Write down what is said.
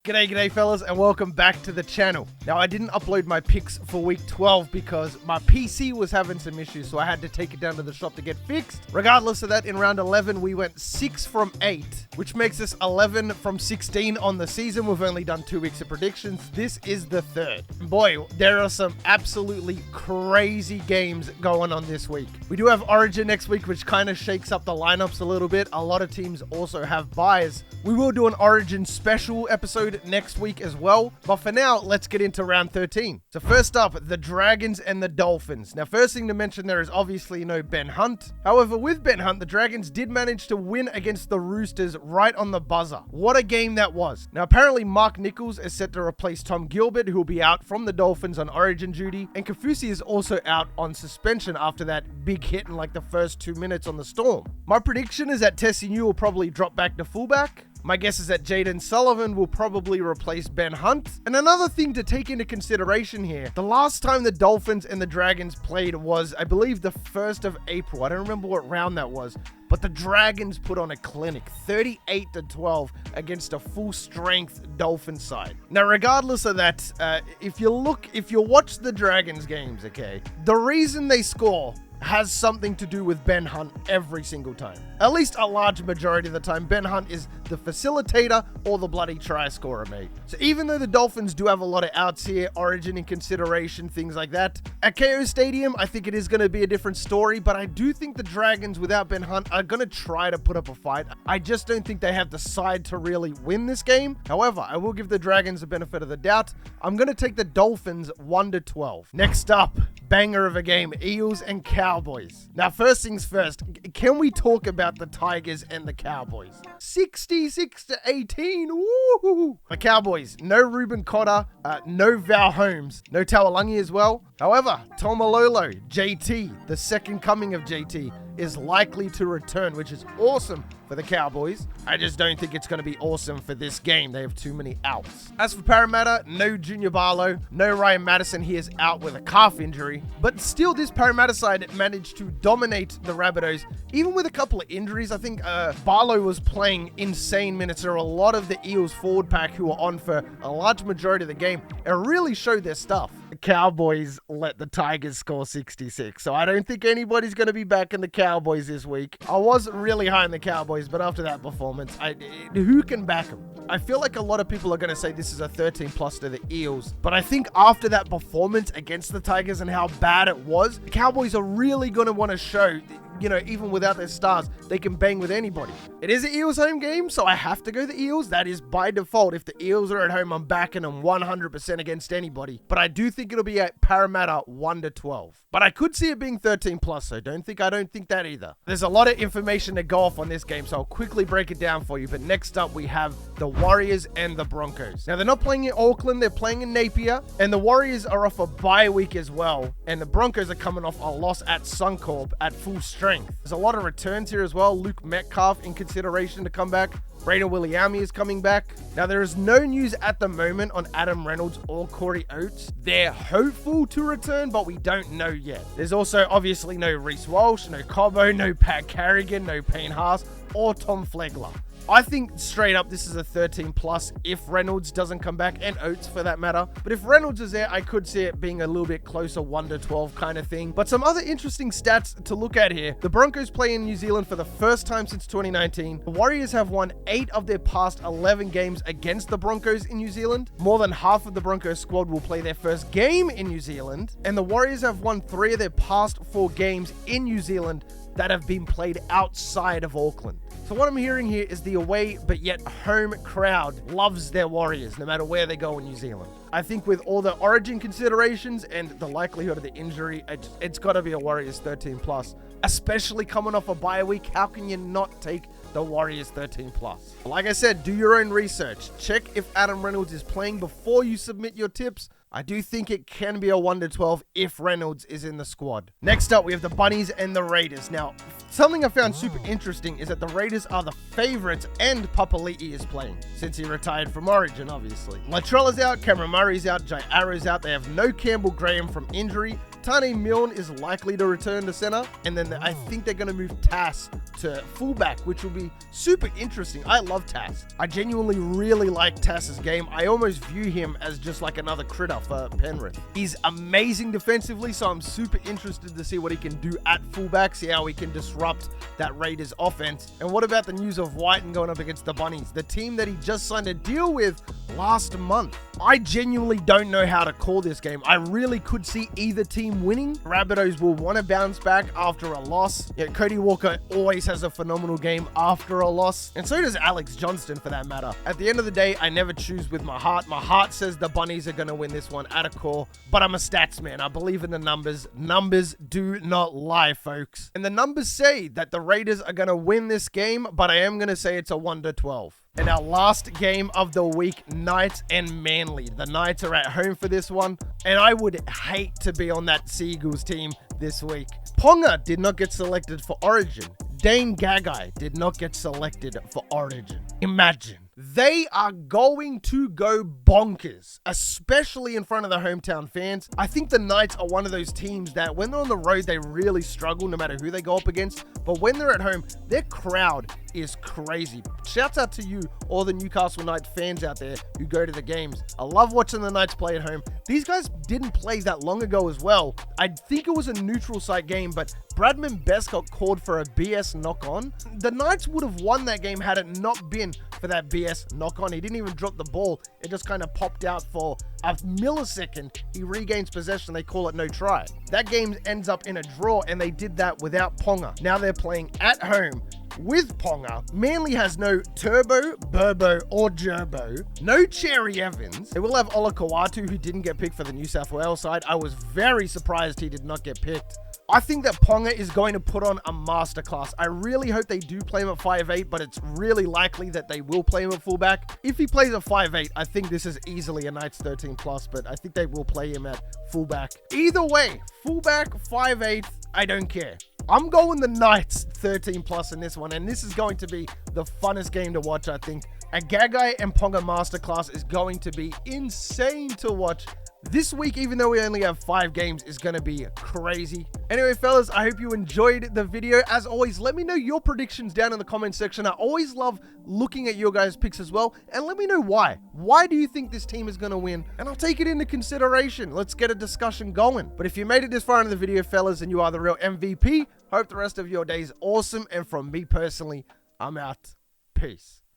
G'day fellas, and welcome back to the channel. Now, I didn't upload my picks for week 12 because my PC was having some issues, so I had to take it down to the shop to get fixed. Regardless of that, in round 11, we went 6 from 8, which makes us 11 from 16 on the season. We've only done 2 weeks of predictions. This is the third. Boy, there are some absolutely crazy games going on this week. We do have Origin next week, which kind of shakes up the lineups a little bit. A lot of teams also have buys. We will do an Origin special episode next week as well, but for now, let's get into round 13. So first up, the Dragons and the Dolphins. Now, first thing to mention, there is obviously no Ben Hunt. However, with Ben Hunt, the Dragons did manage to win against the Roosters right on the buzzer. What a game that was. Now, apparently Mark Nichols is set to replace Tom Gilbert, who will be out from the Dolphins on Origin duty, and Kafusi is also out on suspension after that big hit in like the first 2 minutes on the Storm. My prediction is that Tessie New will probably drop back to fullback. My guess is that Jaden Sullivan will probably replace Ben Hunt. And another thing to take into consideration here, the last time the Dolphins and the Dragons played was, I believe, the 1st of April. I don't remember what round that was, but the Dragons put on a clinic, 38-12 against a full-strength Dolphins side. Now, regardless of that, if you watch the Dragons games, okay, the reason they score has something to do with Ben Hunt every single time. At least a large majority of the time, Ben Hunt is the facilitator or the bloody try scorer, mate. So even though the Dolphins do have a lot of outs here, Origin in consideration, things like that, at KO Stadium, I think it is going to be a different story, but I do think the Dragons without Ben Hunt are going to try to put up a fight. I just don't think they have the side to really win this game. However, I will give the Dragons the benefit of the doubt. I'm going to take the Dolphins 1-12. Next up, banger of a game, Eels and Cowboys. Now, first things first, can we talk about the Tigers and the Cowboys? 66-18, woohoo! The Cowboys, no Ruben Cotter, no Val Holmes, no Tawalangi as well. However, Tomalolo, JT, the second coming of JT, is likely to return, which is awesome for the Cowboys. I just don't think it's going to be awesome for this game. They have too many outs. As for Parramatta, no Junior Barlow, no Ryan Madison. He is out with a calf injury. But still, this Parramatta side managed to dominate the Rabbitohs, even with a couple of injuries. I think Barlow was playing insane minutes. There are a lot of the Eels forward pack who were on for a large majority of the game and really showed their stuff. The Cowboys let the Tigers score 66, so I don't think anybody's going to be back in the Cowboys this week. I was really high on the Cowboys, but after that performance, who can back them? I feel like a lot of people are going to say this is a 13 plus to the Eels, but I think after that performance against the Tigers and how bad it was, the Cowboys are really going to want to show, you know, even without their stars, they can bang with anybody. It is an Eels home game, so I have to go the Eels. That is by default. If the Eels are at home, I'm backing them 100% against anybody. But I do think it'll be at Parramatta 1-12. But I could see it being 13 plus, so I don't think that either. There's a lot of information to go off on this game, so I'll quickly break it down for you. But next up, we have the Warriors and the Broncos. Now, they're not playing in Auckland, they're playing in Napier, and the Warriors are off a bye week as well, and the Broncos are coming off a loss at Suncorp at full strength. There's a lot of returns here as well. Luke Metcalf in consideration to come back. Brayden Williami is coming back. Now, there is no news at the moment on Adam Reynolds or Corey Oates. They're hopeful to return, but we don't know yet. There's also obviously no Reece Walsh, no Cobbo, no Pat Carrigan, no Payne Haas, or Tom Flegler. I think straight up this is a 13 plus if Reynolds doesn't come back, and Oates for that matter. But if Reynolds is there, I could see it being a little bit closer, 1-12 kind of thing. But some other interesting stats to look at here. The Broncos play in New Zealand for the first time since 2019. The Warriors have won 8 of their past 11 games against the Broncos in New Zealand. More than half of the Broncos squad will play their first game in New Zealand. And the Warriors have won 3 of their past 4 games in New Zealand that have been played outside of Auckland. So what I'm hearing here is the away but yet home crowd loves their Warriors no matter where they go in New Zealand. I think with all the Origin considerations and the likelihood of the injury, it's got to be a Warriors 13 plus. Especially coming off a bye week, how can you not take the Warriors 13 plus? Like I said, do your own research. Check if Adam Reynolds is playing before you submit your tips. I do think it can be a 1-12 if Reynolds is in the squad. Next up, we have the Bunnies and the Raiders. Now, something I found super interesting is that the Raiders are the favorites and Papali'i is playing, since he retired from Origin, obviously. Latrell is out, Cameron Murray's out, Jai Arrow's out. They have no Campbell Graham from injury. Tane Milne is likely to return to center, and then I think they're going to move Tass to fullback, which will be super interesting. I love Tass. I genuinely really like Tass's game. I almost view him as just like another critter for Penrith. He's amazing defensively, so I'm super interested to see what he can do at fullback, see how he can disrupt that Raiders offense. And what about the news of Whiten going up against the Bunnies, the team that he just signed a deal with last month? I genuinely don't know how to call this game. I really could see either team winning. Rabbitohs will want to bounce back after a loss. Yeah, Cody Walker always has a phenomenal game after a loss, and so does Alex Johnston for that matter. At the end of the day, I never choose with my heart. My heart says the Bunnies are going to win this one at a core, but I'm a stats man. I believe in the numbers. Numbers do not lie, folks. And the numbers say that the Raiders are going to win this game, but I am going to say it's a 1-12. In our last game of the week, Knights and Manly. The Knights are at home for this one, and I would hate to be on that Seagulls team this week. Ponga did not get selected for Origin. Dane Gagai did not get selected for Origin. Imagine. They are going to go bonkers, especially in front of the hometown fans. I think the Knights are one of those teams that when they're on the road, they really struggle no matter who they go up against. But when they're at home, their crowd is crazy. Shouts out to you, all the Newcastle Knights fans out there who go to the games. I love watching the Knights play at home. These guys didn't play that long ago as well. I think it was a neutral site game, but Bradman Best got called for a BS knock-on. The Knights would have won that game had it not been for that BS knock-on. He didn't even drop the ball. It just kind of popped out for a millisecond. He regains possession. They call it no try. That game ends up in a draw, and they did that without Ponga. Now they're playing at home with Ponga. Manly has no Turbo, Burbo, or Gerbo. No Cherry Evans. They will have Ola Kawatu, who didn't get picked for the New South Wales side. I was very surprised he did not get picked. I think that Ponga is going to put on a masterclass. I really hope they do play him at 5'8", but it's really likely that they will play him at fullback. If he plays at 5'8", I think this is easily a Knights 13+, but I think they will play him at fullback. Either way, fullback, 5'8", I don't care. I'm going the Knights 13+ in this one, and this is going to be the funnest game to watch, I think. A Gagai and Ponga masterclass is going to be insane to watch. This week, even though we only have 5 games, is going to be crazy. Anyway, fellas, I hope you enjoyed the video. As always, let me know your predictions down in the comment section. I always love looking at your guys' picks as well. And let me know why. Why do you think this team is going to win? And I'll take it into consideration. Let's get a discussion going. But if you made it this far into the video, fellas, and you are the real MVP, hope the rest of your day is awesome. And from me personally, I'm out. Peace.